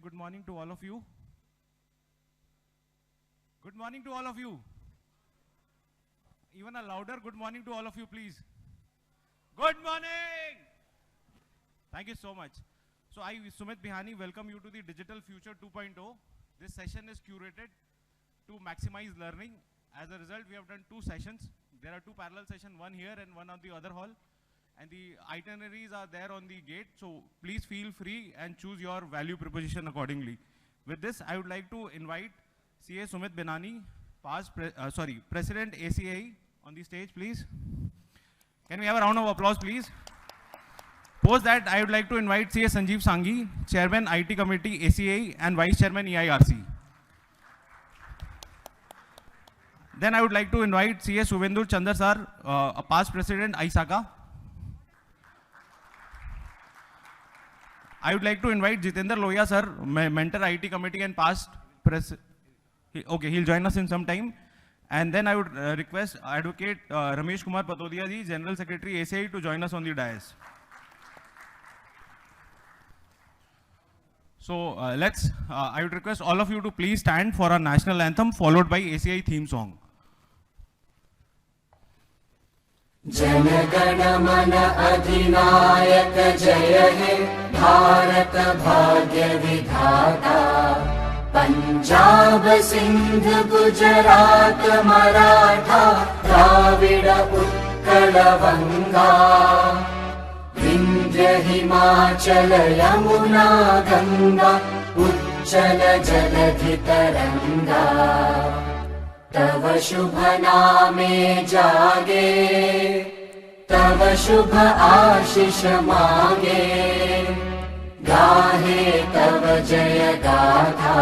good morning to all of you. Good morning to all of you. Even a louder good morning to all of you, please. Good morning. Thank you so much. So I, Sumit Bihani, welcome you to the Digital Future 2.0. This session is curated to maximize learning. As a result, we have done 2 sessions. There are 2 parallel sessions, one here and one on the other hall. And the itineraries are there on the gate. So please feel free and choose your value proposition accordingly. With this, I would like to invite CA Sumit Bihani, President ACAE, on the stage, please. Can we have a round of applause, please? Post that, I would like to invite CA Sanjib Sanghi, Chairman IT Committee ACAE and Vice Chairman EIRC. Then I would like to invite CA Suvendur Chandar sir, a past President ISACA. I would like to invite Jitendra Lohia sir, Mentor IT Committee and past President. Okay, he'll join us in some time. And then I would request Advocate Ramesh Kumar Patodia ji, General Secretary ACAE, to join us on the dais. So I would request all of you to please stand for our national anthem, followed by ACAE theme song. Jana Gana मन अधिनायक जय हे भारत भाग्य विधाता पंजाब सिंध गुजरात मराठा द्राविड़ उत्कल बंगा विंध्य हिमाचल यमुना गंगा उच्चल जलधि तरंगा तव शुभ नामे जागे तव शुभ आशीष मांगे गाहे तव जय गाथा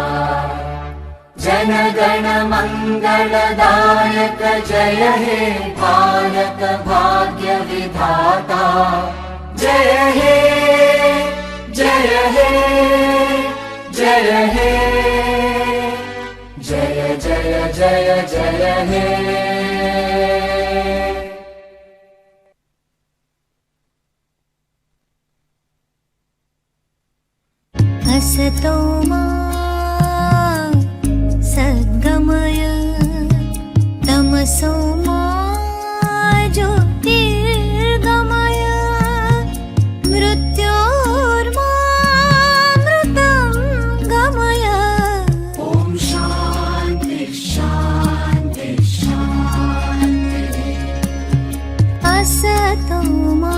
जन गण मंगलदायक जय हे भारत भाग्य विधाता जय हे जय हे जय हे जय जय जय जय हे असतो मा सद्गमय तमसो मा ज्योतिर्गमय मृत्योर्मा मृतं गमय ॐ शान्ति शान्ति शान्ति असतो मा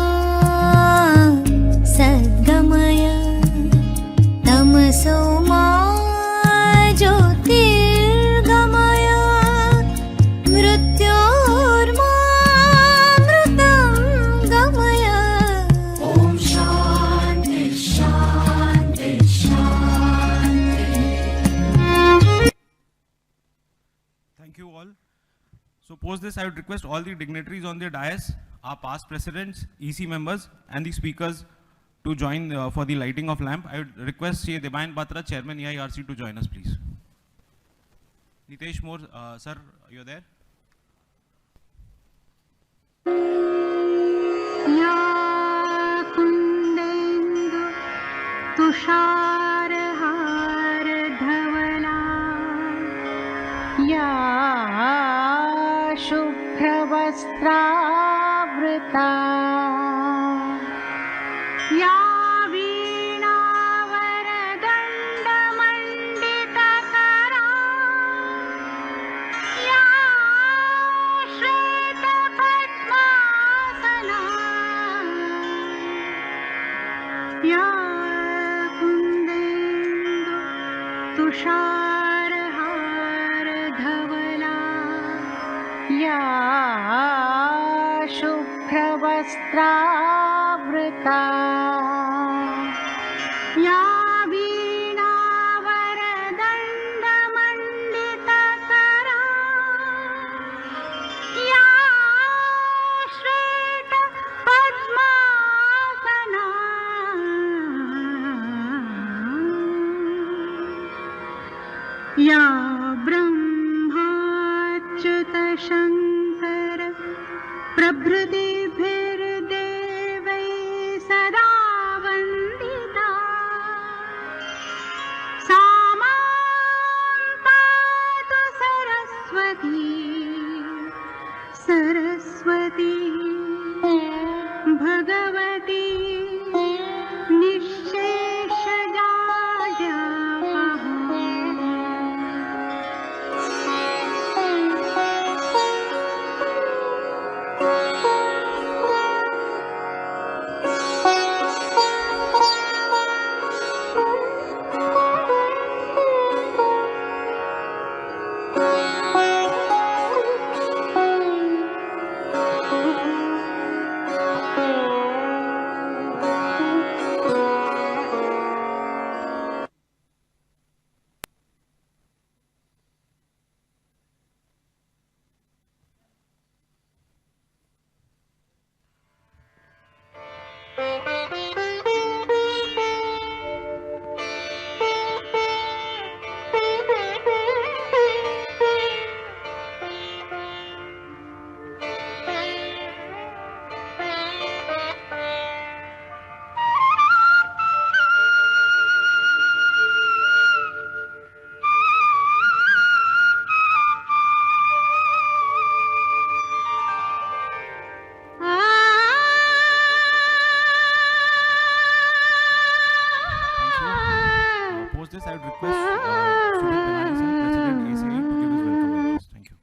सद्गमय तमसो मा ज्योतिर्गमय मृत्योर्मा मृतं गमय ॐ शान्ति शान्ति शान्ति Thank you all. So post this, I would request all the dignitaries on the dais, our past presidents, EC members, and the speakers to join for the lighting of lamp. I would request C. Debayan Batra, Chairman EIRC, to join us, please. Nitesh Moore, sir, you're there? या कुन्देन्दु तुषारहार धवला या शुभ्रवस्त्रावृता या वीणावरदण्डमण्डितकरा या श्वेतपद्मासना या कुन्देन्दु तुषारहार धवला या शुभ्रवस्त्रावृता या वीणावरदण्डमण्डितकरा या श्वेतपद्मासना या ब्रह्माच्युतशङ्कर प्रभृतिभिर्देवैः सदा Vandita post this, I would request Sumit Binani sir, President ACI, to give his welcome address. Thank you.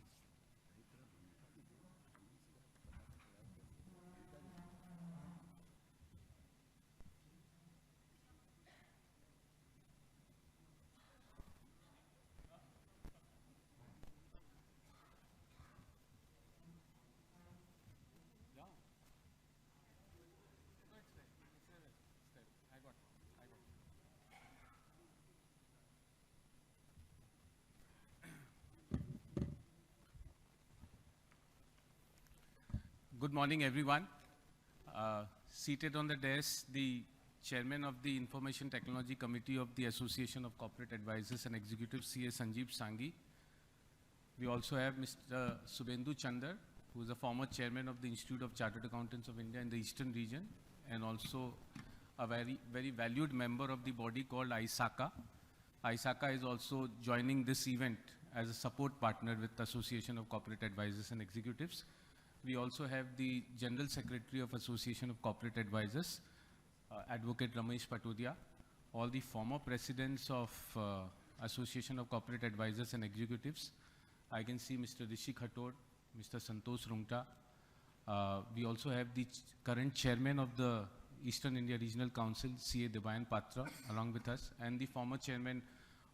Good morning, everyone. Seated on the desk, the Chairman of the Information Technology Committee of the Association of Corporate Advisors and Executives, CA Sanjib Sanghi. We also have Mr. Subhendu Chandar, who is a former Chairman of the Institute of Chartered Accountants of India in the Eastern region, and also a very valued member of the body called ISACA. ISACA is also joining this event as a support partner with the Association of Corporate Advisors and Executives. We also have the General Secretary of Association of Corporate Advisors, Advocate Ramesh Patodia, all the former presidents of Association of Corporate Advisors and Executives. I can see Mr. Rishi Khator, Mr. Santosh Rungta. We also have the current chairman of the Eastern India Regional Council, CA Debayan Patra, along with us, and the former chairman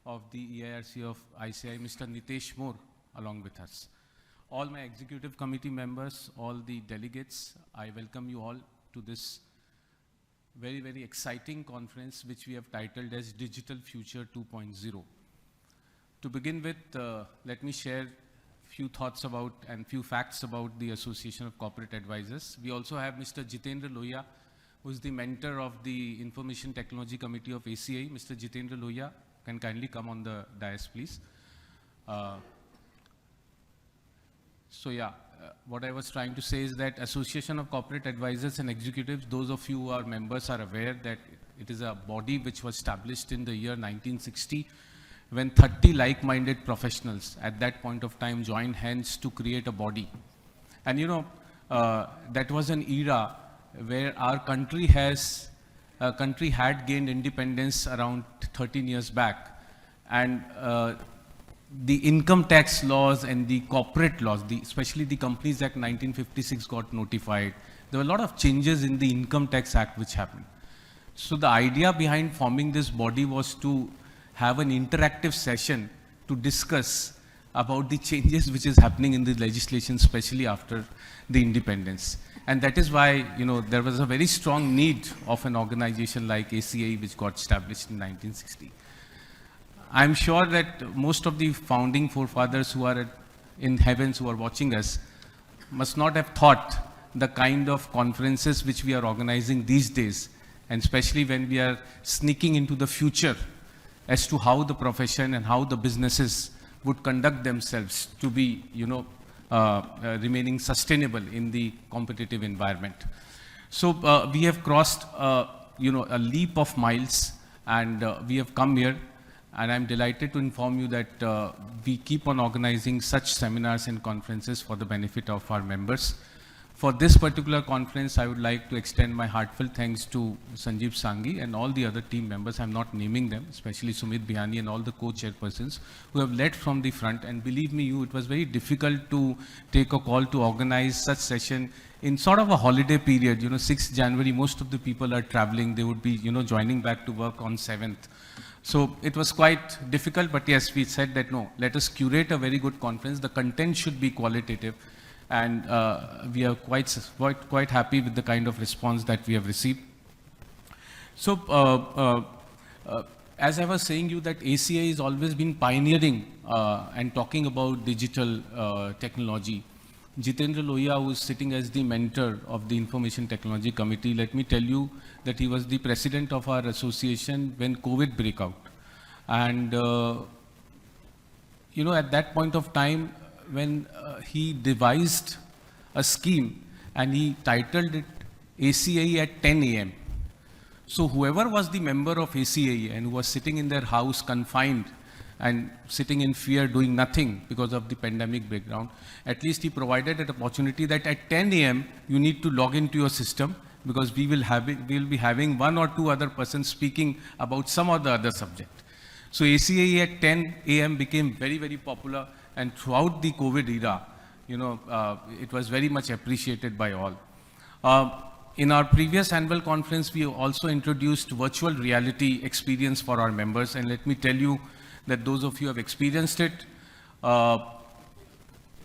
of the EIRC of ICI, Mr. Nitesh Moore, along with us. All my executive committee members, all the delegates, I welcome you all to this very exciting conference, which we have titled as Digital Future 2.0. To begin with, let me share few thoughts about and few facts about the Association of Corporate Advisors. We also have Mr. Jitendra Lohia, who is the mentor of the Information Technology Committee of ACI. Mr. Jitendra Lohia can kindly come on the dais, please. What I was trying to say is that Association of Corporate Advisors and Executives, those of you who are members are aware that it is a body which was established in the year 1960 when 30 like-minded professionals at that point of time joined hands to create a body. And you know, that was an era where our country had gained independence around 13 years back. And the income tax laws and the corporate laws, especially the Companies Act 1956 got notified. There were a lot of changes in the Income Tax Act which happened. So the idea behind forming this body was to have an interactive session to discuss about the changes which is happening in the legislation, especially after the independence. And that is why, you know, there was a very strong need of an organization like ACA, which got established in 1960. I'm sure that most of the founding forefathers who are in heavens, who are watching us, must not have thought the kind of conferences which we are organizing these days, and especially when we are sneaking into the future as to how the profession and how the businesses would conduct themselves to be, you know, remaining sustainable in the competitive environment. So we have crossed, you know, a leap of miles, and we have come here. And I'm delighted to inform you that we keep on organizing such seminars and conferences for the benefit of our members. For this particular conference, I would like to extend my heartfelt thanks to Sanjib Sanghi and all the other team members. I'm not naming them, especially Sumit Bihani and all the co-chairpersons who have led from the front. And believe me, it was very difficult to take a call to organize such session in sort of a holiday period. You know, 6th January, most of the people are traveling. They would be, you know, joining back to work on 7th. So it was quite difficult, but yes, we said that no, let us curate a very good conference. The content should be qualitative, and we are quite happy with the kind of response that we have received. So as I was saying you that ACA has always been pioneering and talking about digital technology. Jitendra Lohia, who is sitting as the mentor of the Information Technology Committee, let me tell you that he was the president of our association when COVID broke out. And, you know, at that point of time, when he devised a scheme and he titled it ACA at 10 a.m. So whoever was the member of ACA and who was sitting in their house confined and sitting in fear, doing nothing because of the pandemic background, at least he provided an opportunity that at 10 a.m. you need to log into your system, because we will be having one or two other persons speaking about some or the other subject. So ACAE at 10 a.m. became very, very popular, and throughout the COVID era, it was very much appreciated by all. In our previous annual conference, we also introduced virtual reality experience for our members, and let me tell you that those of you who have experienced it,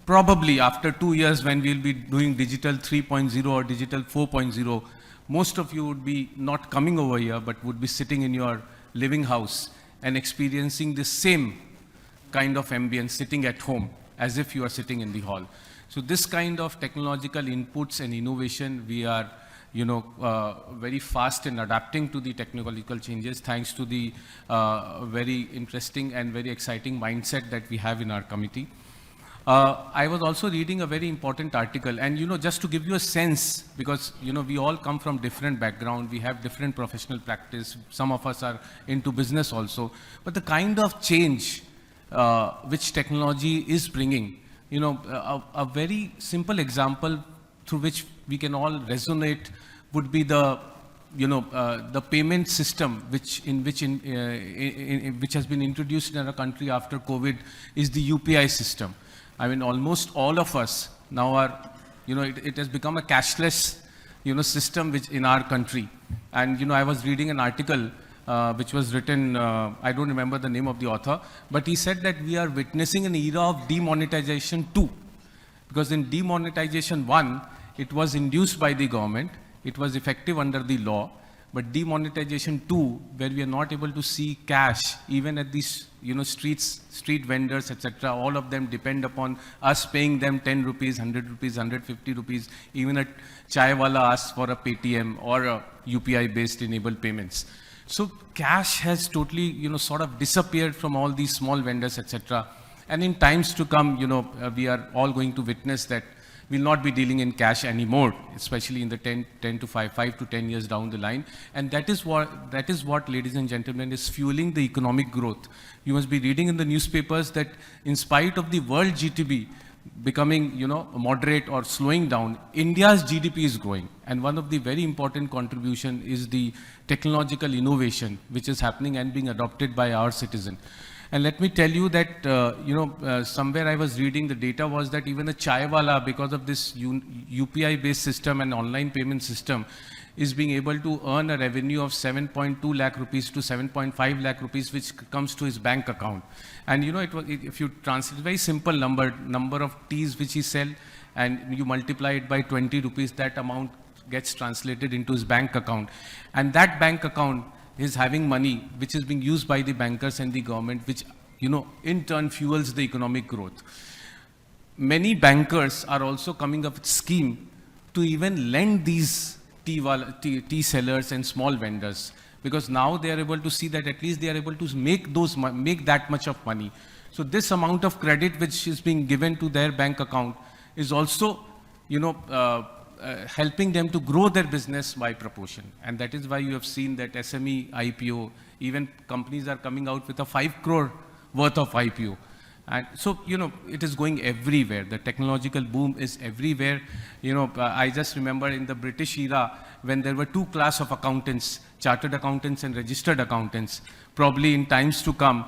probably after 2 years when we'll be doing digital 3.0 or digital 4.0, most of you would be not coming over here, but would be sitting in your living house and experiencing the same kind of ambience sitting at home as if you are sitting in the hall. So this kind of technological inputs and innovation, we are very fast in adapting to the technological changes thanks to the very interesting and very exciting mindset that we have in our committee. I was also reading a very important article, and just to give you a sense, because we all come from different background, we have different professional practice, some of us are into business also, but the kind of change which technology is bringing, a very simple example through which we can all resonate would be the payment system which has been introduced in our country after COVID is the UPI system. I mean, almost all of us now are, it has become a cashless, system which in our country. And, I was reading an article which was written, I don't remember the name of the author, but he said that we are witnessing an era of demonetization 2. Because in demonetization 1, it was induced by the government, it was effective under the law, but demonetization 2, where we are not able to see cash, even at these, street vendors, etc., all of them depend upon us paying them 10 rupees, 100 rupees, 150 rupees, even a chai wala asks for a Paytm or a UPI-based enabled payments. So cash has totally, sort of disappeared from all these small vendors, etc. And in times to come, we are all going to witness that we'll not be dealing in cash anymore, especially in the 5 to 10 years down the line. And that is what, ladies and gentlemen, is fueling the economic growth. You must be reading in the newspapers that in spite of the world GDP becoming, moderate or slowing down, India's GDP is growing. And one of the very important contribution is the technological innovation, which is happening and being adopted by our citizen. And let me tell you that, somewhere I was reading the data was that even a chai wala, because of this UPI-based system and online payment system, is being able to earn a revenue of 7.2 lakh rupees to 7.5 lakh rupees, which comes to his bank account. And if you translate, very simple number of teas which he sell, and you multiply it by 20 rupees, that amount gets translated into his bank account. And that bank account is having money which is being used by the bankers and the government, which, in turn fuels the economic growth. Many bankers are also coming up with scheme to even lend these tea sellers and small vendors, because now they are able to see that at least they are able to make that much of money. So this amount of credit which is being given to their bank account is also, helping them to grow their business by proportion. And that is why you have seen that SME IPO, even companies are coming out with a 5 crore worth of IPO. And so, it is going everywhere. The technological boom is everywhere. I just remember in the British era, when there were 2 classes of accountants, chartered accountants and registered accountants. Probably in times to come,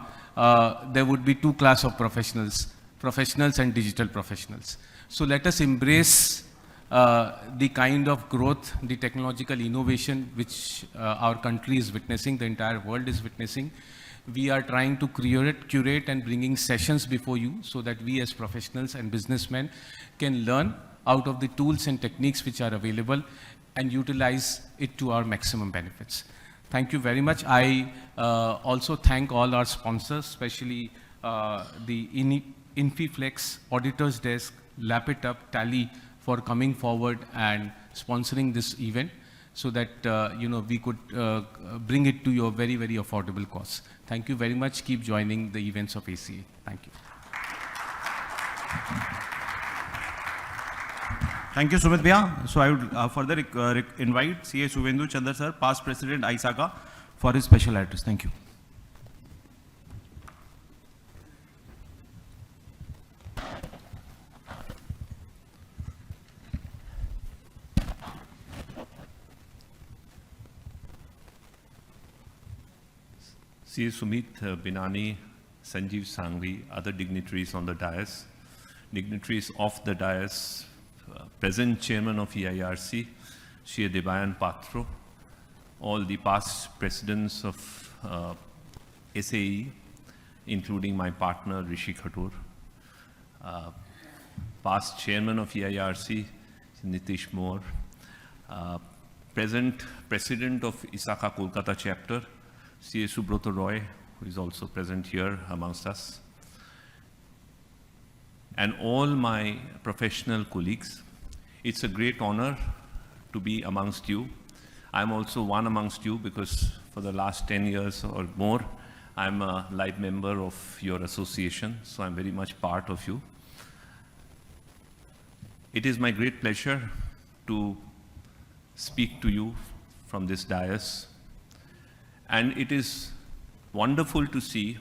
there would be 2 classes of professionals and digital professionals. So let us embrace the kind of growth, the technological innovation which our country is witnessing, the entire world is witnessing. We are trying to curate and bringing sessions before you so that we as professionals and businessmen can learn out of the tools and techniques which are available and utilize it to our maximum benefits. Thank you very much. I also thank all our sponsors, especially the Infiflex, Auditor's Desk, Lap It Up, Tally, for coming forward and sponsoring this event so that, we could bring it to your very, very affordable cost. Thank you very much. Keep joining the events of ACA. Thank you. Thank you, Sumit Bhaiya. So I would further invite CA Suvendu Chandra sir, past president, ISACA, for his special address. Thank you. C. Sumit Binani, Sanjib Sanghi, other dignitaries on the dais, dignitaries of the dais, present chairman of EIRC, Shri Debayan Patro, all the past presidents of SAE, including my partner Rishi Khatur, past chairman of EIRC, Nitish Moore, present president of ISACA Kolkata chapter, C.A. Subrata Roy, who is also present here amongst us, and all my professional colleagues. It's a great honor to be amongst you. I'm also one amongst you because for the last 10 years or more, I'm a live member of your association, so I'm very much part of you. It is my great pleasure to speak to you from this dais. And it is wonderful to see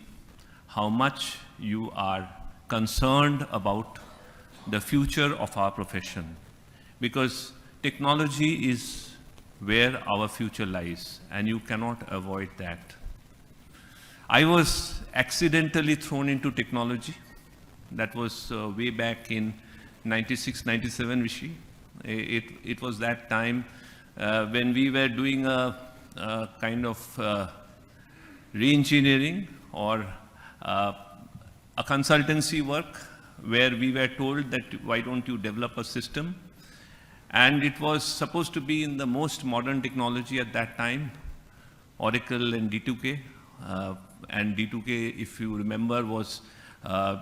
how much you are concerned about the future of our profession, because technology is where our future lies, and you cannot avoid that. I was accidentally thrown into technology. That was way back in 96, 97, Rishi. It was that time when we were doing a kind of re-engineering or a consultancy work where we were told that why don't you develop a system, and it was supposed to be in the most modern technology at that time, Oracle and D2K, and D2K, if you remember, was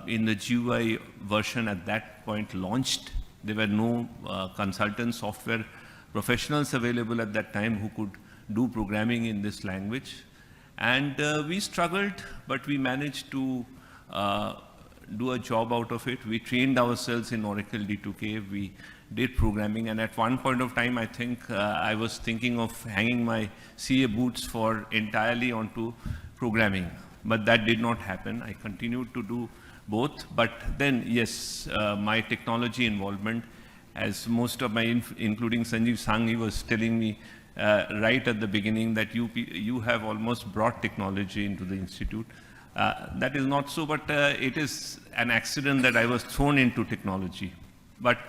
in the GUI version at that point launched. There were no consultant software professionals available at that time who could do programming in this language. And we struggled, but we managed to do a job out of it. We trained ourselves in Oracle D2K. We did programming, and at one point of time, I think I was thinking of hanging my CA boots for entirely onto programming, but that did not happen. I continued to do both, but then, yes, my technology involvement, as most of my, including Sanjib Sanghi was telling me right at the beginning that you have almost brought technology into the institute. That is not so, but it is an accident that I was thrown into technology. But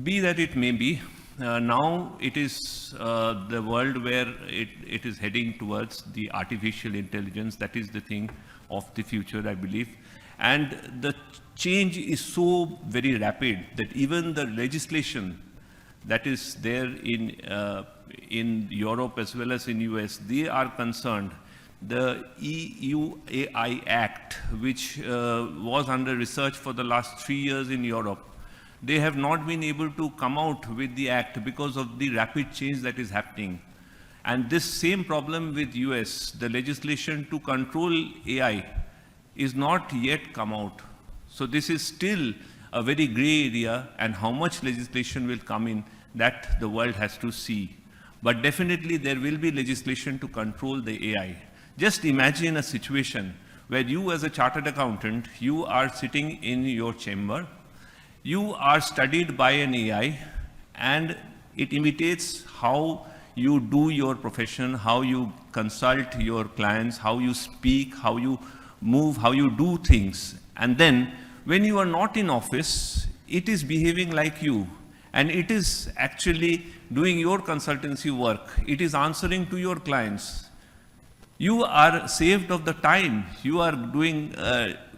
be that it may be, now it is the world where it is heading towards the artificial intelligence. That is the thing of the future, I believe. And the change is so very rapid that even the legislation that is there in Europe as well as in US, they are concerned. The EU AI Act, which was under research for the last 3 years in Europe, they have not been able to come out with the act because of the rapid change that is happening. And this same problem with US, the legislation to control AI is not yet come out. So this is still a very gray area, and how much legislation will come in, that the world has to see. But definitely there will be legislation to control the AI. Just imagine a situation where you as a chartered accountant, you are sitting in your chamber, you are studied by an AI, and it imitates how you do your profession, how you consult your clients, how you speak, how you move, how you do things. And then when you are not in office, it is behaving like you, and it is actually doing your consultancy work. It is answering to your clients. You are saved of the time. You are doing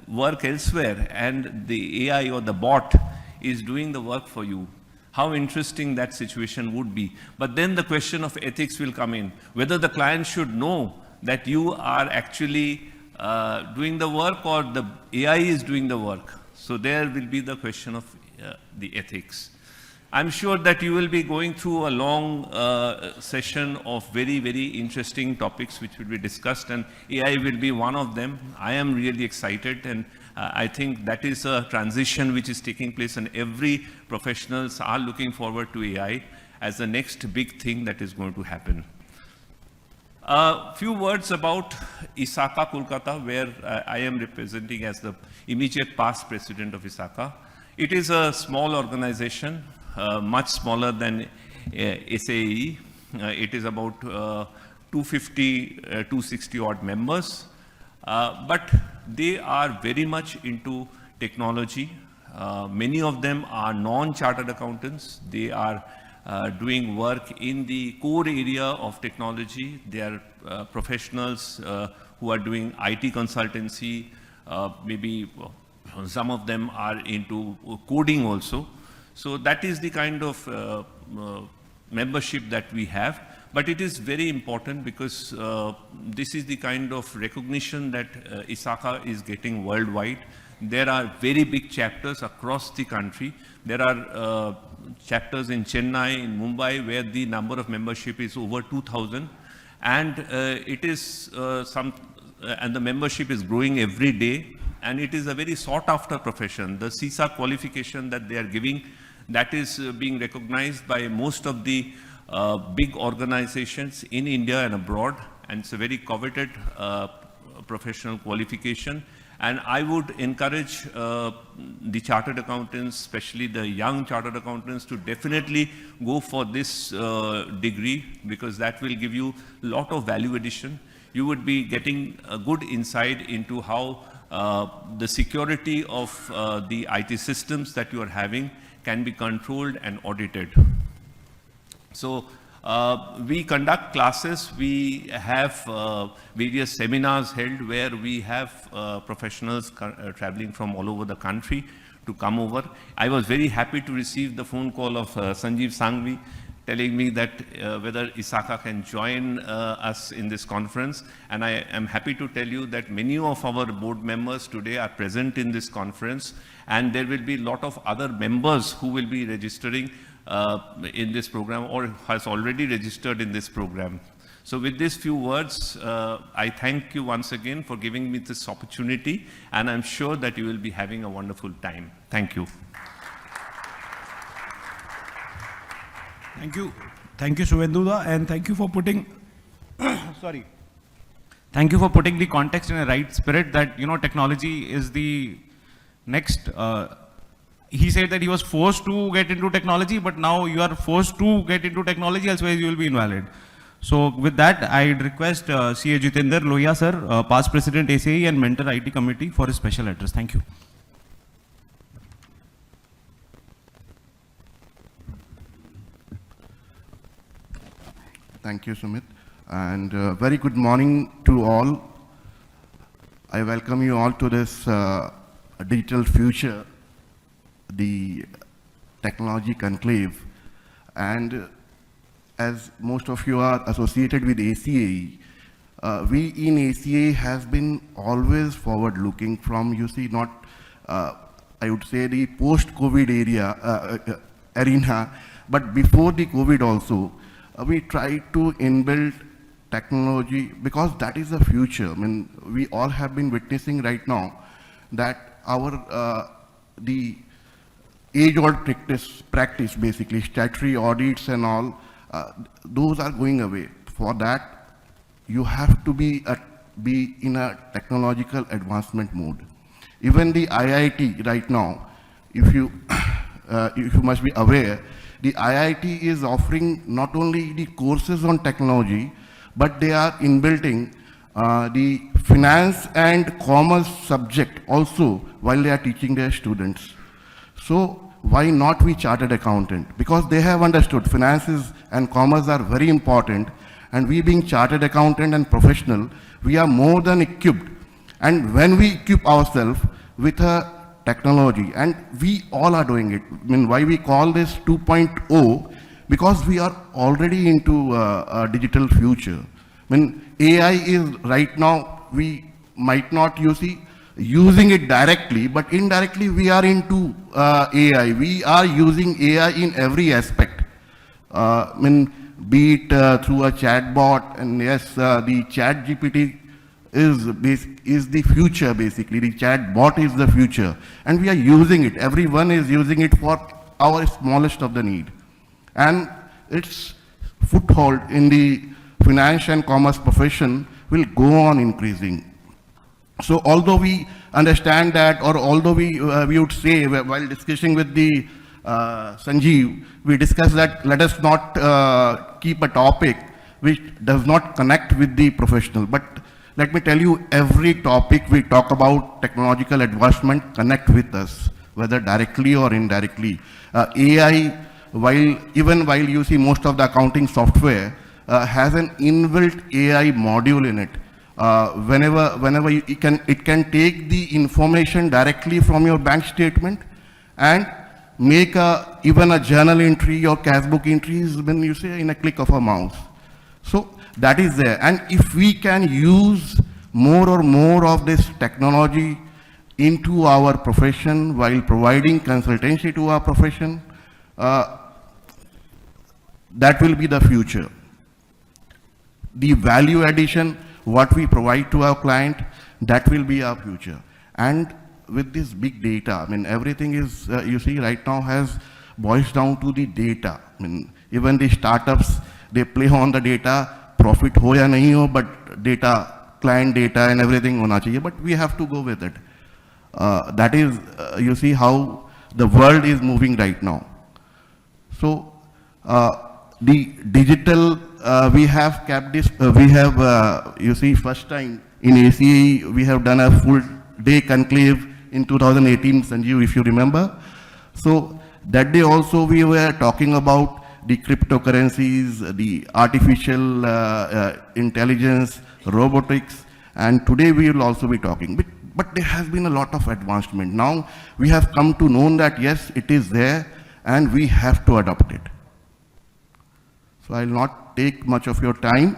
work elsewhere, and the AI or the bot is doing the work for you. How interesting that situation would be. But then the question of ethics will come in, whether the client should know that you are actually doing the work or the AI is doing the work. So there will be the question of the ethics. I'm sure that you will be going through a long session of very, very interesting topics which will be discussed, and AI will be one of them. I am really excited, and I think that is a transition which is taking place, and every professionals are looking forward to AI as the next big thing that is going to happen. A few words about ISACA Kolkata, where I am representing as the immediate past president of ISACA. It is a small organization, much smaller than SAE. It is about 250, 260 odd members. But they are very much into technology. Many of them are non-chartered accountants. They are doing work in the core area of technology. They are professionals who are doing IT consultancy. Maybe some of them are into coding also. So that is the kind of membership that we have. But it is very important because this is the kind of recognition that ISACA is getting worldwide. There are very big chapters across the country. There are chapters in Chennai, in Mumbai, where the number of membership is over 2,000. And it is and the membership is growing every day. And it is a very sought after profession. The CISA qualification that they are giving, that is being recognized by most of the big organizations in India and abroad. And it's a very coveted professional qualification. And I would encourage the chartered accountants, especially the young chartered accountants, to definitely go for this degree, because that will give you a lot of value addition. You would be getting a good insight into how the security of the IT systems that you are having can be controlled and audited. So we conduct classes, we have various seminars held where we have professionals traveling from all over the country to come over. I was very happy to receive the phone call of Sanjib Sanghi telling me that whether ISACA can join us in this conference. And I am happy to tell you that many of our board members today are present in this conference, and there will be a lot of other members who will be registering in this program or has already registered in this program. So with these few words, I thank you once again for giving me this opportunity, and I'm sure that you will be having a wonderful time. Thank you. Thank you, Suvenduda, and thank you for putting, sorry. Thank you for putting the context in a right spirit that, you know, technology is the next, he said that he was forced to get into technology, but now you are forced to get into technology, otherwise you will be invalid. So with that, I'd request CA Jitender Lohia sir, past president ACE and mentor IT committee, for his special address. Thank you. Thank you, Sumit. And very good morning to all. I welcome you all to this digital future, the technology conclave. And as most of you are associated with ACAE, we in ACA have been always forward looking from, you see, not, I would say the post-COVID arena, but before the COVID also, we try to inbuild technology because that is the future. I mean, we all have been witnessing right now that our, the age-old practice basically, statutory audits and all, those are going away. For that, you have to be in a technological advancement mode. Even the IIT right now, if you must be aware, the IIT is offering not only the courses on technology, but they are inbuilding the finance and commerce subject also while they are teaching their students. So why not we chartered accountant? Because they have understood finances and commerce are very important, and we being chartered accountant and professional, we are more than equipped. And when we equip ourselves with a technology, and we all are doing it. I mean, why we call this 2.0? Because we are already into a digital future. I mean, AI is right now, we might not using it directly, but indirectly we are into AI. We are using AI in every aspect. I mean, be it through a chatbot, and yes, the chat GPT is the future basically. The chat bot is the future, and we are using it. Everyone is using it for our smallest of the need, and its foothold in the finance and commerce profession will go on increasing. So although we understand that, or although we would say while discussing with the Sanjib, we discussed that let us not keep a topic which does not connect with the professional. But let me tell you, every topic we talk about technological advancement connect with us, whether directly or indirectly. AI, even while you see most of the accounting software, has an inbuilt AI module in it. Whenever it can take the information directly from your bank statement and make even a journal entry or cash book entries when you say in a click of a mouse. So that is there. And if we can use more or more of this technology into our profession while providing consultancy to our profession, that will be the future. The value addition, what we provide to our client, that will be our future. And with this big data, I mean, everything is, you see, right now boils down to the data. I mean, even the startups, they play on the data, profit ho ya nahi ho, but data, client data and everything hona chahiye, but we have to go with it. That is, you see how the world is moving right now. So, the digital, we have kept this, you see, first time in ACE, we have done a full day conclave in 2018, Sanjib, if you remember. So that day also we were talking about the cryptocurrencies, the artificial intelligence, robotics, and today we will also be talking. But there has been a lot of advancement. Now we have come to know that yes, it is there and we have to adopt it. So I will not take much of your time.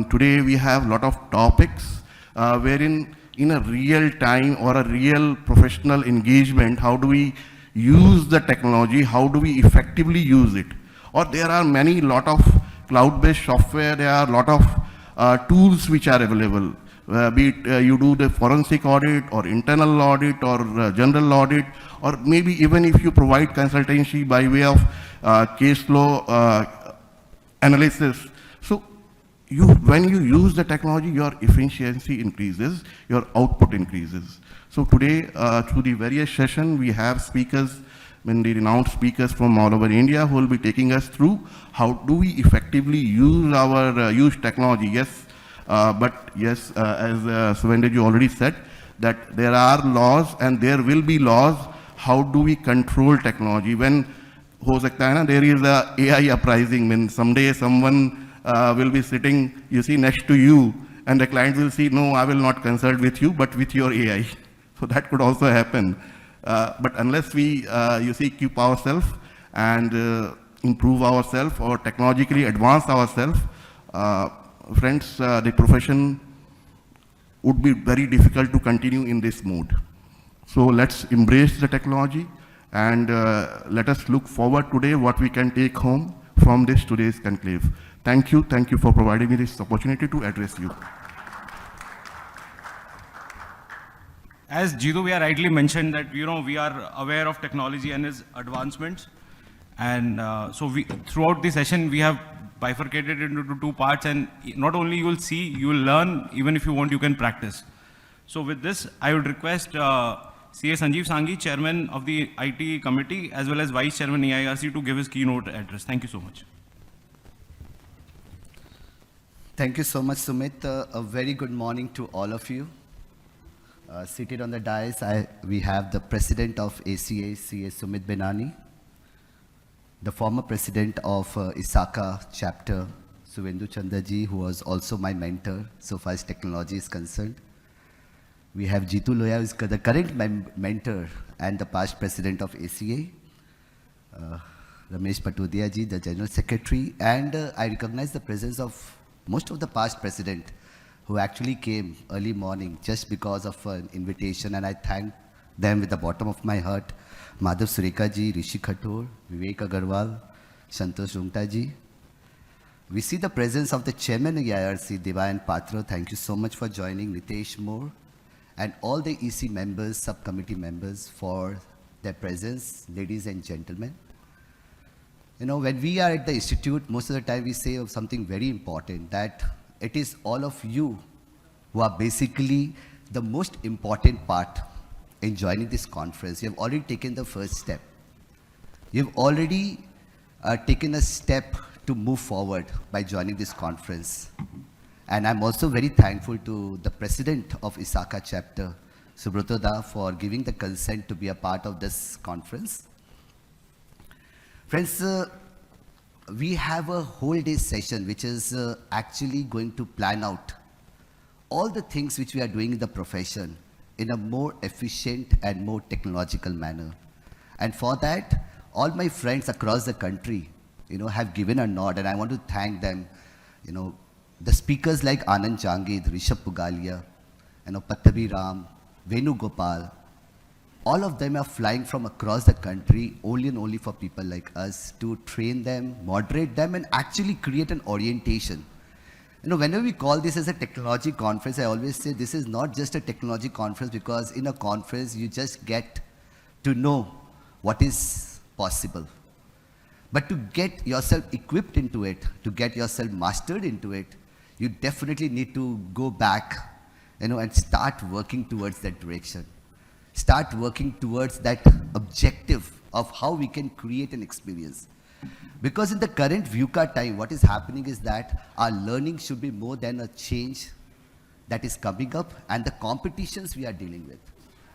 Today we have a lot of topics wherein in a real time or a real professional engagement, how do we use the technology, how do we effectively use it? Or there are lot of cloud-based software, there are a lot of tools which are available. Be it you do the forensic audit or internal audit or general audit, or maybe even if you provide consultancy by way of case law analysis. So when you use the technology, your efficiency increases, your output increases. So today, through the various session, we have speakers, the renowned speakers from all over India who will be taking us through how do we effectively use our use technology. Yes, but yes, as Suvendraji already said, that there are laws and there will be laws. How do we control technology? When ho sakta hai na, there is a AI uprising, when someday someone will be sitting, you see, next to you, and the client will see, no, I will not consult with you, but with your AI. So that could also happen. But unless we, you see, keep ourselves and improve ourselves or technologically advance ourselves, friends, the profession would be very difficult to continue in this mode. So let's embrace the technology and let us look forward today what we can take home from this today's conclave. Thank you for providing me this opportunity to address you. As Jitu Bhaiya rightly mentioned that, you know, we are aware of technology and its advancements. And so throughout the session, we have bifurcated it into two parts, and not only you will see, you will learn, even if you want, you can practice. So with this, I would request CA Sanjib Sanghi, Chairman of the IT Committee, as well as Vice Chairman EIRC, to give his keynote address. Thank you so much. Thank you so much, Sumit. A very good morning to all of you. Seated on the dais, we have the President of ACA, CA Sumit Benani, the former President of Acae chapter, Suvendu Chandaji, who was also my mentor so far as technology is concerned. We have Jitu Loya, who is the current mentor and the past President of ACA. Ramesh Patodia ji, the General Secretary, and I recognize the presence of most of the past President who actually came early morning just because of an invitation, and I thank them with the bottom of my heart. Madhav Sureka ji, Rishi Khator, Vivek Agarwal, Santosh Rungta ji. We see the presence of the Chairman of EIRC, Devayan Patra. Thank you so much for joining, Nitesh Moore, and all the EC members, subcommittee members for their presence, ladies and gentlemen. You know, when we are at the institute, most of the time we say something very important, that it is all of you who are basically the most important part in joining this conference. You have already taken the first step. You have already taken a step to move forward by joining this conference. And I'm also very thankful to the president of Isaka chapter, Subroto Da, for giving the consent to be a part of this conference. Friends, we have a whole day session which is actually going to plan out all the things which we are doing in the profession in a more efficient and more technological manner. And for that, all my friends across the country, have given a nod, and I want to thank them. The speakers like Anand Jangid, Rishabh Pugalia, Pattabi Ram, Venu Gopal, all of them are flying from across the country only and only for people like us to train them, moderate them, and actually create an orientation. Whenever we call this as a technology conference, I always say this is not just a technology conference, because in a conference you just get to know what is possible. But to get yourself equipped into it, to get yourself mastered into it, you definitely need to go back, and start working towards that direction. Start working towards that objective of how we can create an experience. Because in the current VUCA time, what is happening is that our learning should be more than a change that is coming up and the competitions we are dealing with.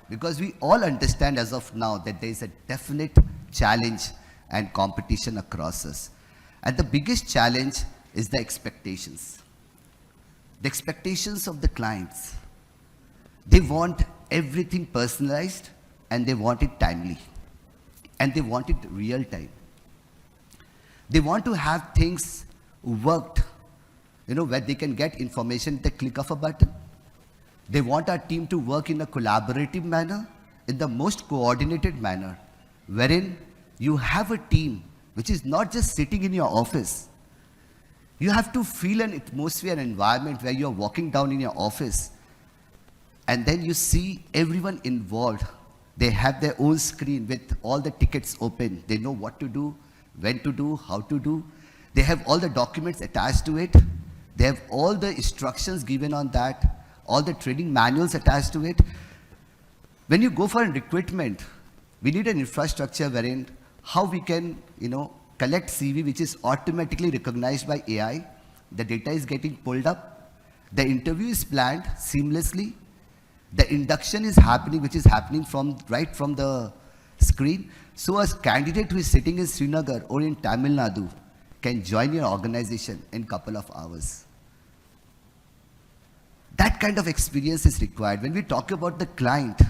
Because we all understand as of now that there is a definite challenge and competition across us. And the biggest challenge is the expectations. The expectations of the clients. They want everything personalized, and they want it timely, and they want it real time. They want to have things worked, where they can get information at the click of a button. They want our team to work in a collaborative manner, in the most coordinated manner, wherein you have a team which is not just sitting in your office. You have to feel an atmosphere, an environment where you're walking down in your office, and then you see everyone involved. They have their own screen with all the tickets open. They know what to do, when to do, how to do. They have all the documents attached to it. They have all the instructions given on that, all the training manuals attached to it. When you go for a recruitment, we need an infrastructure wherein how we can, collect CV which is automatically recognized by AI. The data is getting pulled up. The interview is planned seamlessly. The induction is happening, which is happening right from the screen. So a candidate who is sitting in Srinagar or in Tamil Nadu can join your organization in a couple of hours. That kind of experience is required. When we talk about the client,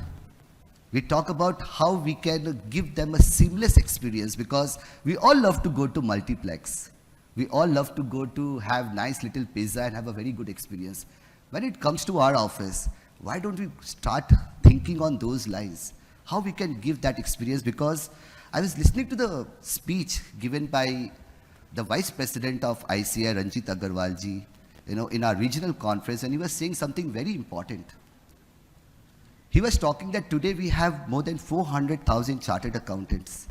we talk about how we can give them a seamless experience, because we all love to go to multiplex. We all love to go to have nice little pizza and have a very good experience. When it comes to our office, why don't we start thinking on those lines? How we can give that experience? Because I was listening to the speech given by the Vice President of ICI, Ranjit Agarwal ji, in our regional conference, and he was saying something very important. He was talking that today we have more than 400,000 chartered accountants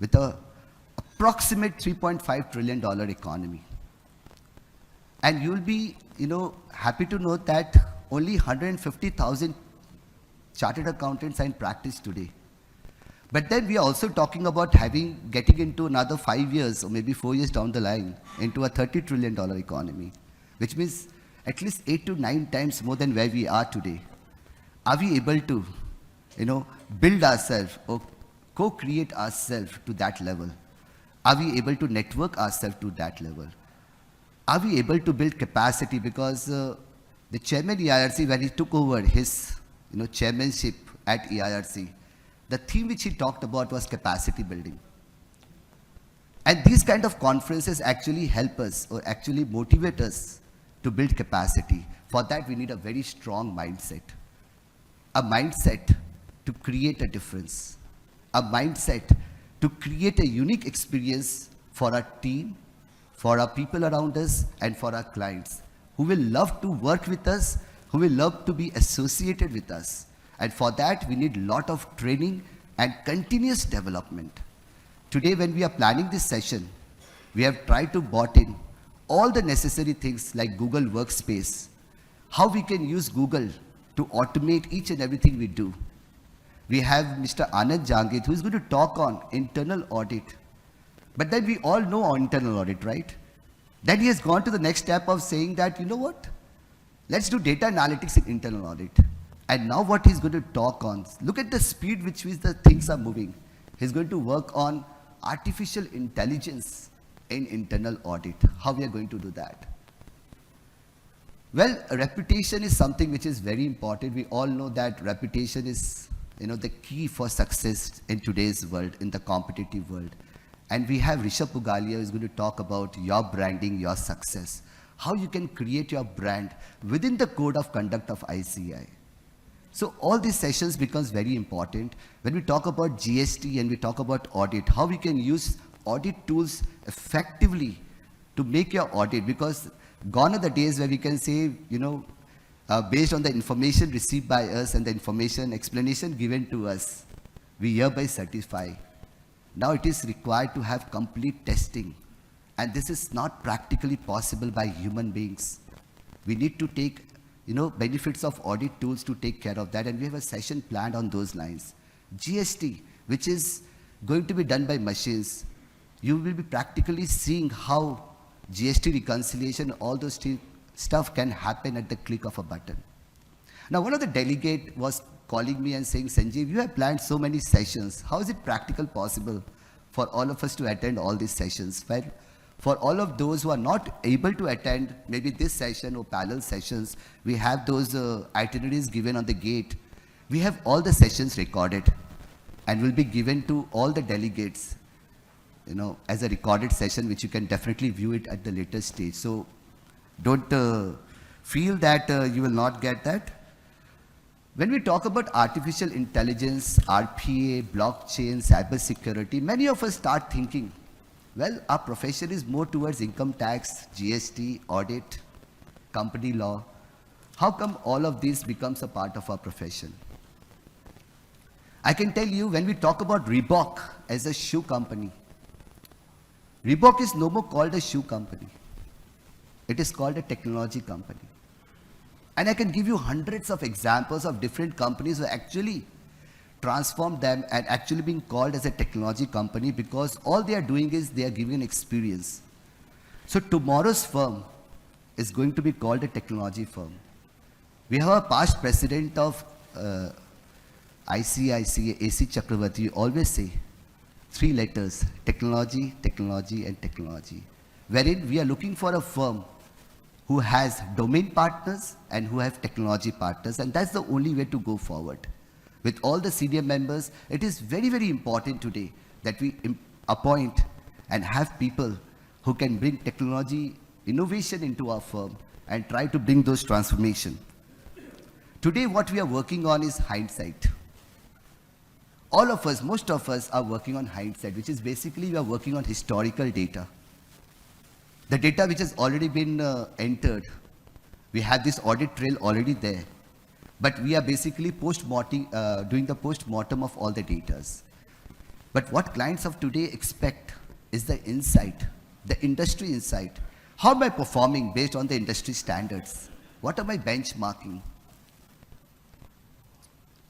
with an approximate $3.5 trillion economy. And you'll be, happy to note that only 150,000 chartered accountants are in practice today. But then we are also talking about getting into another 5 years or maybe 4 years down the line into a $30 trillion economy, which means at least 8 to 9 times more than where we are today. Are we able to, build ourselves or co-create ourselves to that level? Are we able to network ourselves to that level? Are we able to build capacity? Because the chairman EIRC, when he took over his chairmanship at EIRC, the theme which he talked about was capacity building. And these kind of conferences actually help us or actually motivate us to build capacity. For that, we need a very strong mindset. A mindset to create a difference. A mindset to create a unique experience for our team, for our people around us, and for our clients, who will love to work with us, who will love to be associated with us. And for that, we need a lot of training and continuous development. Today, when we are planning this session, we have tried to brought in all the necessary things like Google Workspace, how we can use Google to automate each and everything we do. We have Mr. Anand Jangid, who is going to talk on internal audit. But then we all know our internal audit, right? Then he has gone to the next step of saying that, you know what, let's do data analytics in internal audit. And now what he's going to talk on, look at the speed which which the things are moving. He's going to work on artificial intelligence in internal audit, how we are going to do that. Well, reputation is something which is very important. We all know that reputation is, the key for success in today's world, in the competitive world. And we have Rishabh Pugalia who is going to talk about your branding, your success, how you can create your brand within the code of conduct of ICI. So all these sessions becomes very important. When we talk about GST and we talk about audit, how we can use audit tools effectively to make your audit, because gone are the days where we can say, based on the information received by us and the information explanation given to us, we hereby certify. Now it is required to have complete testing. And this is not practically possible by human beings. We need to take, benefits of audit tools to take care of that. And we have a session planned on those lines. GST, which is going to be done by machines, you will be practically seeing how GST reconciliation, all those stuff can happen at the click of a button. Now, one of the delegate was calling me and saying, Sanjib, you have planned so many sessions. How is it practical possible for all of us to attend all these sessions? Well, for all of those who are not able to attend maybe this session or parallel sessions, we have those itineraries given on the gate. We have all the sessions recorded and will be given to all the delegates, as a recorded session, which you can definitely view it at the later stage. So don't feel that you will not get that. When we talk about artificial intelligence, RPA, blockchain, cybersecurity, many of us start thinking, well, our profession is more towards income tax, GST, audit, company law. How come all of this becomes a part of our profession? I can tell you, when we talk about Reebok as a shoe company, Reebok is no more called a shoe company. It is called a technology company. And I can give you hundreds of examples of different companies who actually transformed them and actually being called as a technology company, because all they are doing is they are giving an experience. So tomorrow's firm is going to be called a technology firm. We have a past president of ICICI, AC Chakravarti, always say 3 letters, technology, technology, and technology, wherein we are looking for a firm who has domain partners and who have technology partners, and that's the only way to go forward. With all the senior members, it is very, very important today that we appoint and have people who can bring technology innovation into our firm and try to bring those transformation. Today, what we are working on is hindsight. All of us, most of us are working on hindsight, which is basically we are working on historical data. The data which has already been entered, we have this audit trail already there, but we are basically doing the post-mortem of all the data. But what clients of today expect is the insight, the industry insight. How am I performing based on the industry standards? What am I benchmarking?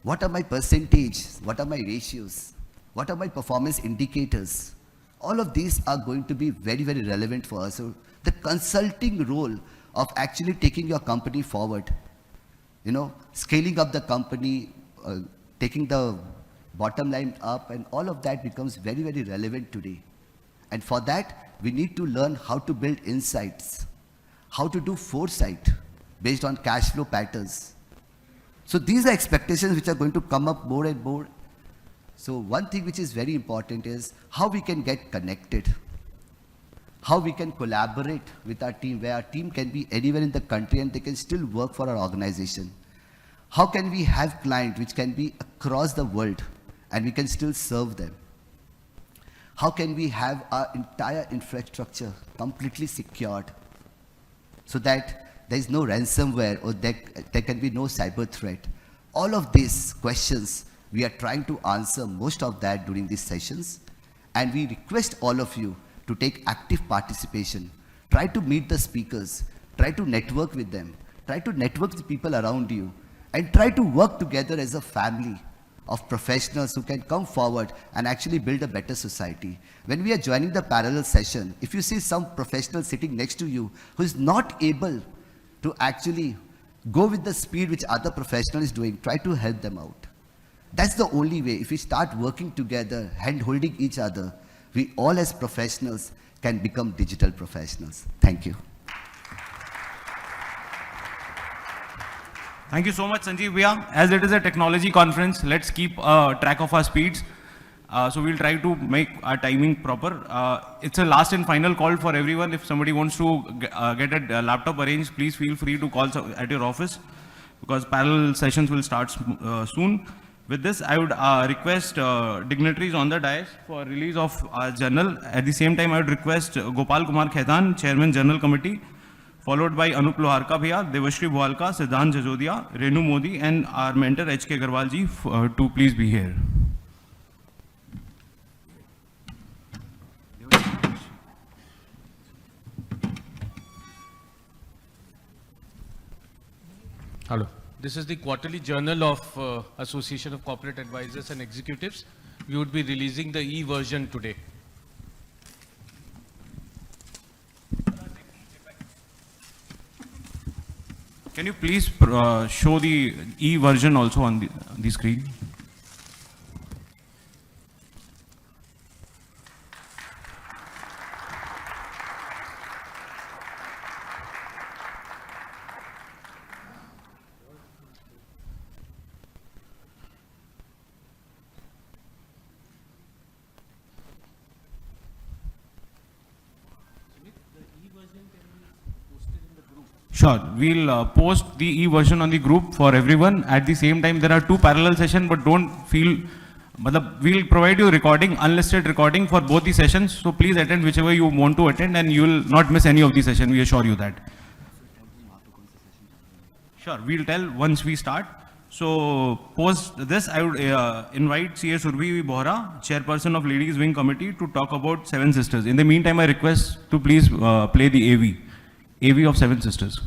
What are my percentages? What are my ratios? What are my performance indicators? All of these are going to be very, very relevant for us. So the consulting role of actually taking your company forward, scaling up the company, taking the bottom line up, and all of that becomes very, very relevant today. And for that, we need to learn how to build insights, how to do foresight based on cash flow patterns. So these are expectations which are going to come up more and more. So one thing which is very important is how we can get connected, how we can collaborate with our team, where our team can be anywhere in the country and they can still work for our organization. How can we have clients which can be across the world and we can still serve them? How can we have our entire infrastructure completely secured so that there is no ransomware or there can be no cyber threat? All of these questions, we are trying to answer most of that during these sessions, and we request all of you to take active participation. Try to meet the speakers, try to network with them, try to network with people around you, and try to work together as a family of professionals who can come forward and actually build a better society. When we are joining the parallel session, if you see some professional sitting next to you who is not able to actually go with the speed which other professional is doing, try to help them out. That's the only way. If we start working together, hand-holding each other, we all as professionals can become digital professionals. Thank you. Thank you so much, Sanjib. Bhaiya. As it is a technology conference, let's keep track of our speeds. So we'll try to make our timing proper. It's a last and final call for everyone. If somebody wants to get a laptop arranged, please feel free to call at your office, because parallel sessions will start soon. With this, I would request dignitaries on the dais for release of our journal. At the same time, I would request Gopal Kumar Khaitan, Chairman General Committee, followed by Anup Loharka Bhaiya, Devashri Bhualka, Siddhant Jajodia, Renu Modi, and our mentor H.K. Agarwal ji to please be here. Hello. This is the quarterly journal of Association of Corporate Advisors and Executives. We would be releasing the e-version today. Can you please show the e-version also on the screen? Sure, we'll post the e-version on the group for everyone. At the same time, there are 2 parallel sessions, but don't feel, we'll provide you recording, unlisted recording for both the sessions. So please attend whichever you want to attend, and you will not miss any of the session. We assure you that. Sure, we'll tell once we start. So post this, I would invite C.A. Surbhi Bohra, Chairperson of Ladies Wing Committee, to talk about Seven Sisters. In the meantime, I request to please play the AV of Seven Sisters.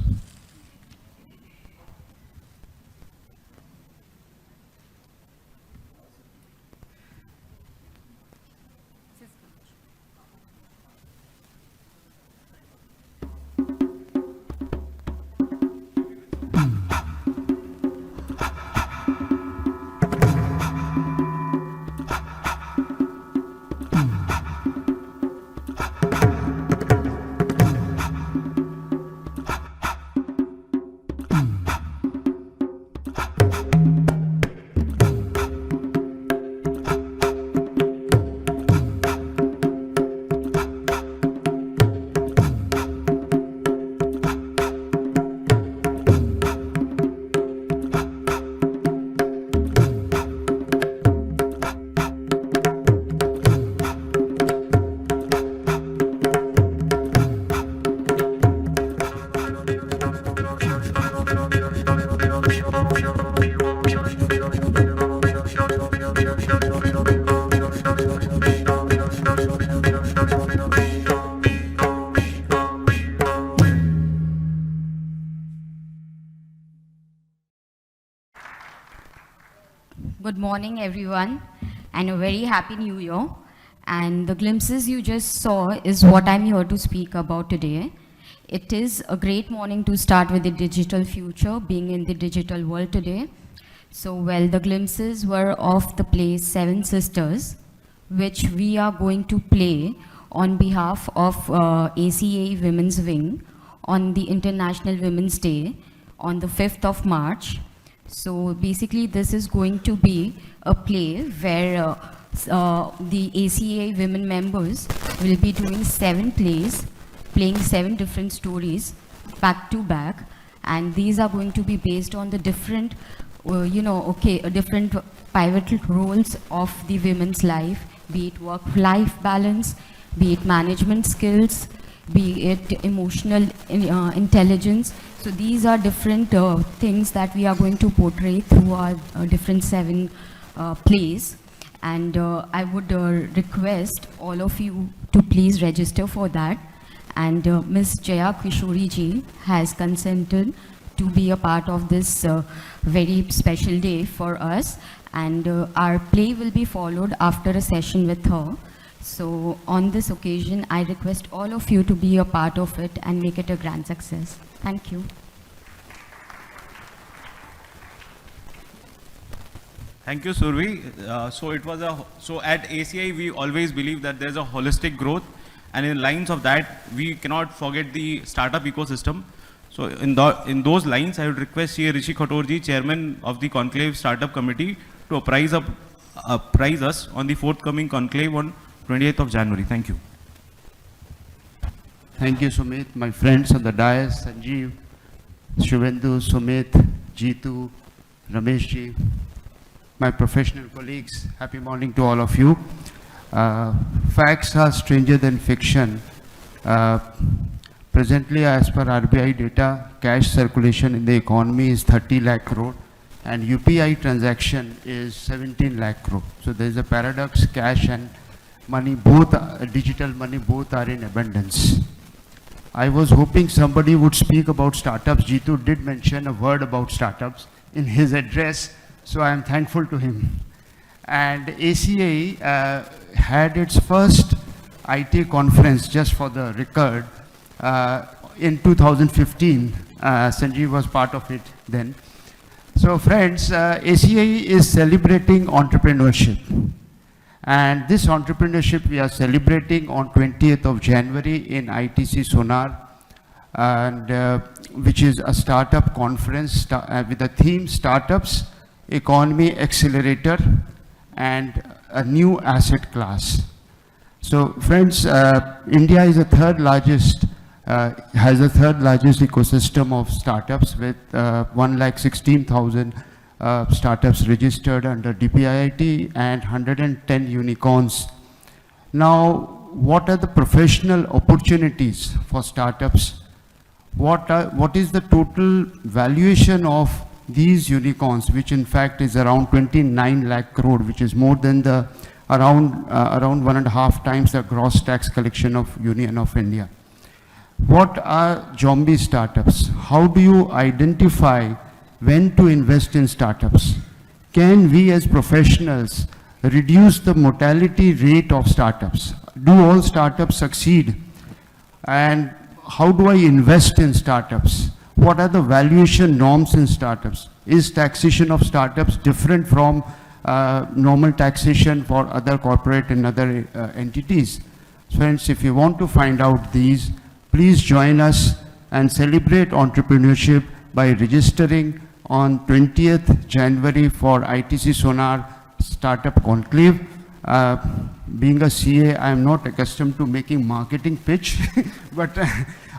Good morning, everyone, and a very happy new year. And the glimpses you just saw is what I'm here to speak about today. It is a great morning to start with the digital future, being in the digital world today. So, well, the glimpses were of the play Seven Sisters, which we are going to play on behalf of ACA Women's Wing on the International Women's Day on the 5th of March. So basically this is going to be a play where the ACA women members will be doing 7 plays, playing 7 different stories back to back, and these are going to be based on the different, different pivotal roles of the women's life, be it work-life balance, be it management skills, be it emotional intelligence. So these are different things that we are going to portray through our different 7 plays. And I would request all of you to please register for that. And Ms. Jaya Kishori ji has consented to be a part of this very special day for us. And our play will be followed after a session with her. So on this occasion, I request all of you to be a part of it and make it a grand success. Thank you. Thank you, Survi. So at ACI, we always believe that there's a holistic growth, and in lines of that, we cannot forget the startup ecosystem. So in those lines, I would request Sri Rishi Khatorji, Chairman of the Conclave Startup Committee, to apprise us on the forthcoming conclave on 28th of January. Thank you. Thank you, Sumit. My friends on the dais, Sanjib, Shivendu, Sumit, Jeetu, Rameshji, my professional colleagues, happy morning to all of you. Facts are stranger than fiction. Presently, as per RBI data, cash circulation in the economy is 30 lakh crore and UPI transaction is 17 lakh crore. So there is a paradox, cash and money, both digital money, both are in abundance. I was hoping somebody would speak about startups. Jeetu did mention a word about startups in his address, so I am thankful to him. And ACA had its first IT conference, just for the record, in 2015. Sanjib was part of it then. So friends, ACA is celebrating entrepreneurship. And this entrepreneurship we are celebrating on 20th of January in ITC Sonar, and which is a startup conference with the theme Startups, Economy Accelerator, and a new asset class. So friends, India is the third largest, has the third largest ecosystem of startups with 116,000 startups registered under DPIIT and 110 unicorns. Now, what are the professional opportunities for startups? What is the total valuation of these unicorns, which in fact is around 29 lakh crore, which is more than the around 1.5 times the gross tax collection of Union of India. What are zombie startups? How do you identify when to invest in startups? Can we as professionals reduce the mortality rate of startups? Do all startups succeed? And how do I invest in startups? What are the valuation norms in startups? Is taxation of startups different from normal taxation for other corporate and other entities? Friends, if you want to find out these, please join us and celebrate entrepreneurship by registering on 20th January for ITC Sonar Startup Conclave. Being a CA, I am not accustomed to making marketing pitch, but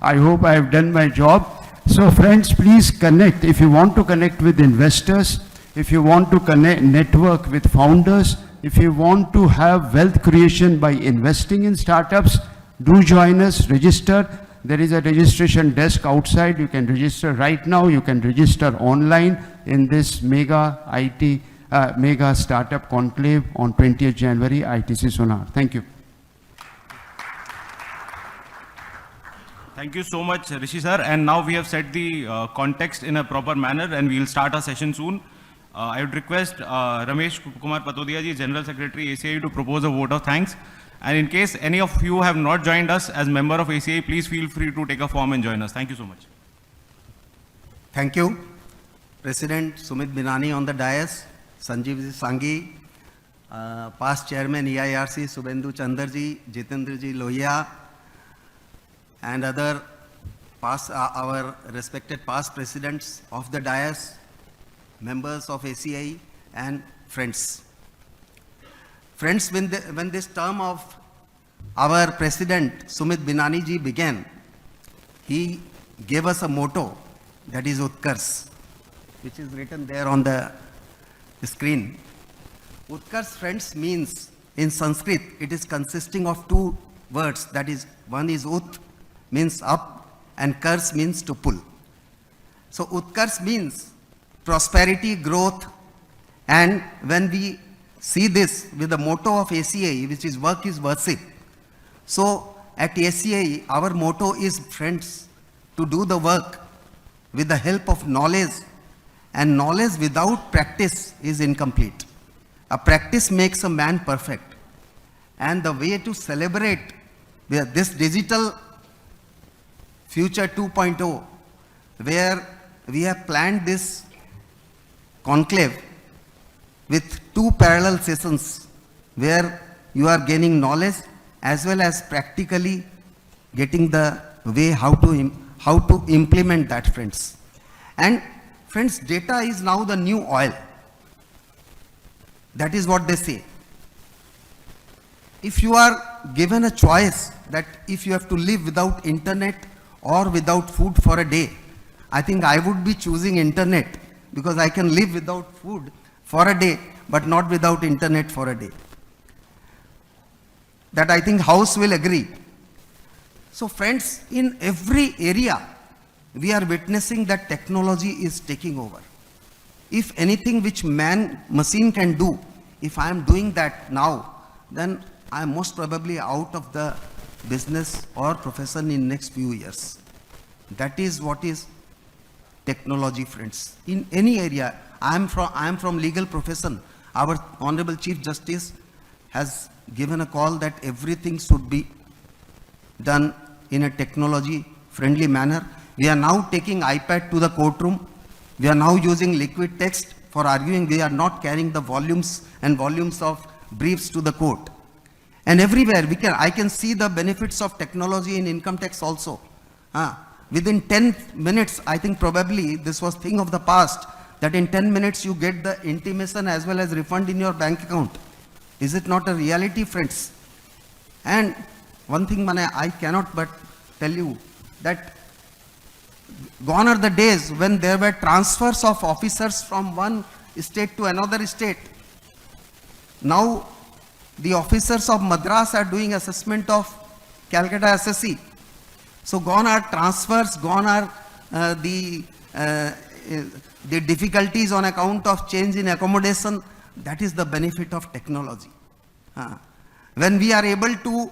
I hope I have done my job. So friends, please connect. If you want to connect with investors, if you want to network with founders, if you want to have wealth creation by investing in startups, do join us, register. There is a registration desk outside. You can register right now. You can register online in this mega startup conclave on 20th January, ITC Sonar. Thank you. Thank you so much, Rishi sir. And now we have set the context in a proper manner, and we will start our session soon. I would request Ramesh Kumar Patodia ji, General Secretary ACI, to propose a vote of thanks. And in case any of you have not joined us as member of ACI, please feel free to take a form and join us. Thank you so much. Thank you. President Sumit Binani on the dais, Sanjib Sanghi, past Chairman EIRC Subendu Chandarji, Jitendraji Lohia, and other our respected past presidents of the dais, members of ACI, and friends. Friends, when this term of our president Sumit Binani ji began, he gave us a motto, that is Utkars, which is written there on the screen. Utkars, friends, means in Sanskrit, it is consisting of two words, that is, one is Ut, means up, and Kars means to pull. So Utkars means prosperity, growth, and when we see this with the motto of ACI, which is work is worship. So at ACI, our motto is, friends, to do the work with the help of knowledge, and knowledge without practice is incomplete. A practice makes a man perfect. And the way to celebrate this digital future 2.0, where we have planned this conclave with 2 parallel sessions where you are gaining knowledge as well as practically getting the way how to implement that, friends. And friends, data is now the new oil. That is what they say. If you are given a choice that if you have to live without internet or without food for a day, I think I would be choosing internet, because I can live without food for a day, but not without internet for a day. That I think House will agree. So friends, in every area, we are witnessing that technology is taking over. If anything which machine can do, if I am doing that now, then I am most probably out of the business or profession in next few years. That is what is technology, friends. In any area, I am from legal profession. Our Honorable Chief Justice has given a call that everything should be done in a technology-friendly manner. We are now taking iPad to the courtroom. We are now using liquid text for arguing. We are not carrying the volumes and volumes of briefs to the court. And everywhere I can see the benefits of technology in income tax also. Within 10 minutes, I think probably this was thing of the past, that in 10 minutes you get the intimation as well as refund in your bank account. Is it not a reality, friends? And one thing I cannot but tell you, that gone are the days when there were transfers of officers from one state to another state. Now the officers of Madras are doing assessment of Calcutta SSC. So gone are transfers, gone are the difficulties on account of change in accommodation. That is the benefit of technology. When we are able to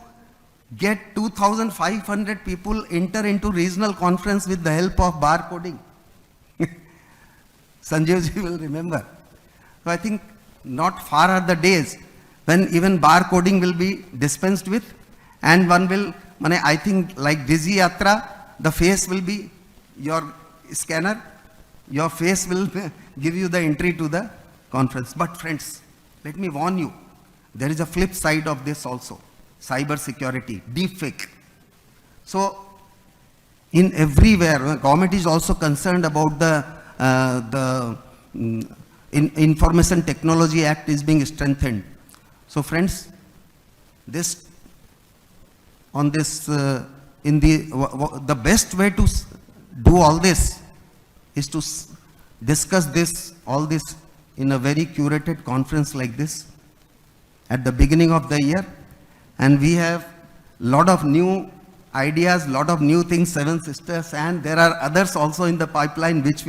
get 2,500 people enter into regional conference with the help of bar coding. Sanjib ji will remember. So I think not far are the days when even bar coding will be dispensed with, and one will, I think like Digi Yatra, the face will be your scanner, your face will give you the entry to the conference. But friends, let me warn you, there is a flip side of this also. Cyber security, deepfake. So in everywhere, government is also concerned about the Information Technology Act is being strengthened. So friends, the best way to do all this is to discuss all this in a very curated conference like this at the beginning of the year. And we have lot of new ideas, lot of new things, Seven Sisters, and there are others also in the pipeline which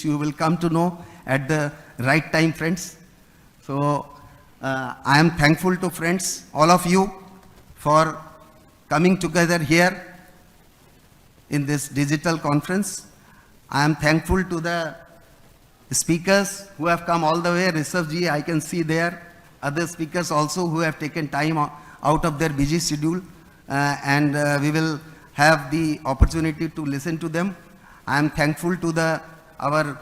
you will come to know at the right time, friends. So I am thankful to friends, all of you, for coming together here in this digital conference. I am thankful to the speakers who have come all the way. Rishabh ji, I can see there. Other speakers also who have taken time out of their busy schedule, and we will have the opportunity to listen to them. I am thankful to our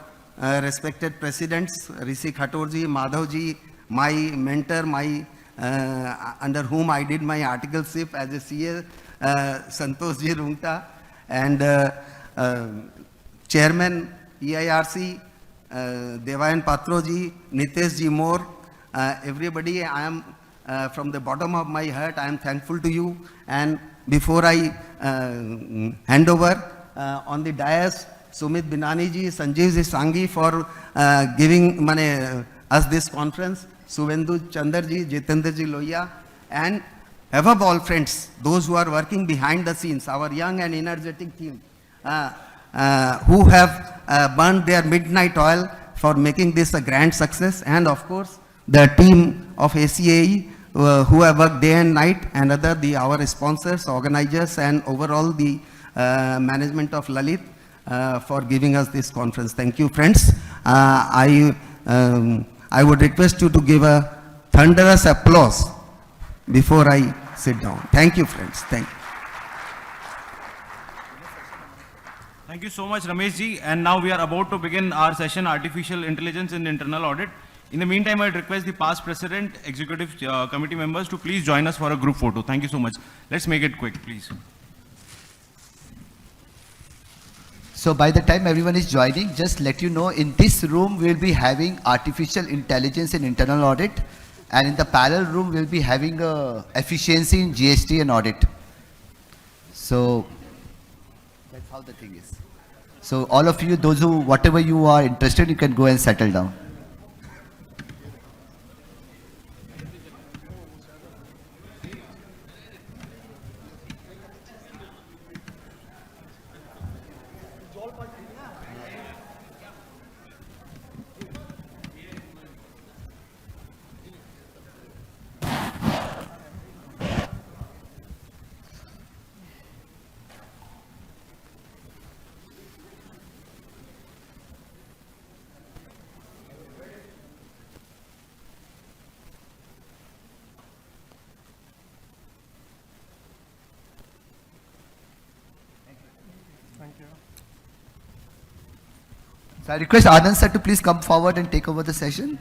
respected presidents, Rishi Khatorji, Madhavji, my mentor, under whom I did my articleship as a CA, Santoshji Rungta, and Chairman EIRC, Devayan Patroji, Niteshji Moore, everybody. I am from the bottom of my heart, I am thankful to you. And before I hand over on the dais, Sumit Binani ji, Sanjib ji, Sanghi for giving us this conference, Suvendu Chandar ji, Jitendra ji Loya, and above all, friends, those who are working behind the scenes, our young and energetic team, who have burned their midnight oil for making this a grand success, and of course, the team of ACAE who have worked day and night, and our sponsors, organizers, and overall the management of Lalit. for giving us this conference. Thank you, friends. I would request you to give a thunderous applause before I sit down. Thank you, friends. Thank you. Thank you so much, Ramesh ji. And now we are about to begin our session, Artificial Intelligence in Internal Audit. In the meantime, I would request the past president, executive committee members to please join us for a group photo. Thank you so much. Let's make it quick, please. So by the time everyone is joining, just let you know, in this room we'll be having artificial intelligence in internal audit, and in the parallel room we'll be having efficiency in GST and audit. So that's how the thing is. So all of you, those who, whatever you are interested, you can go and settle down. So I request Anand sir to please come forward and take over the session.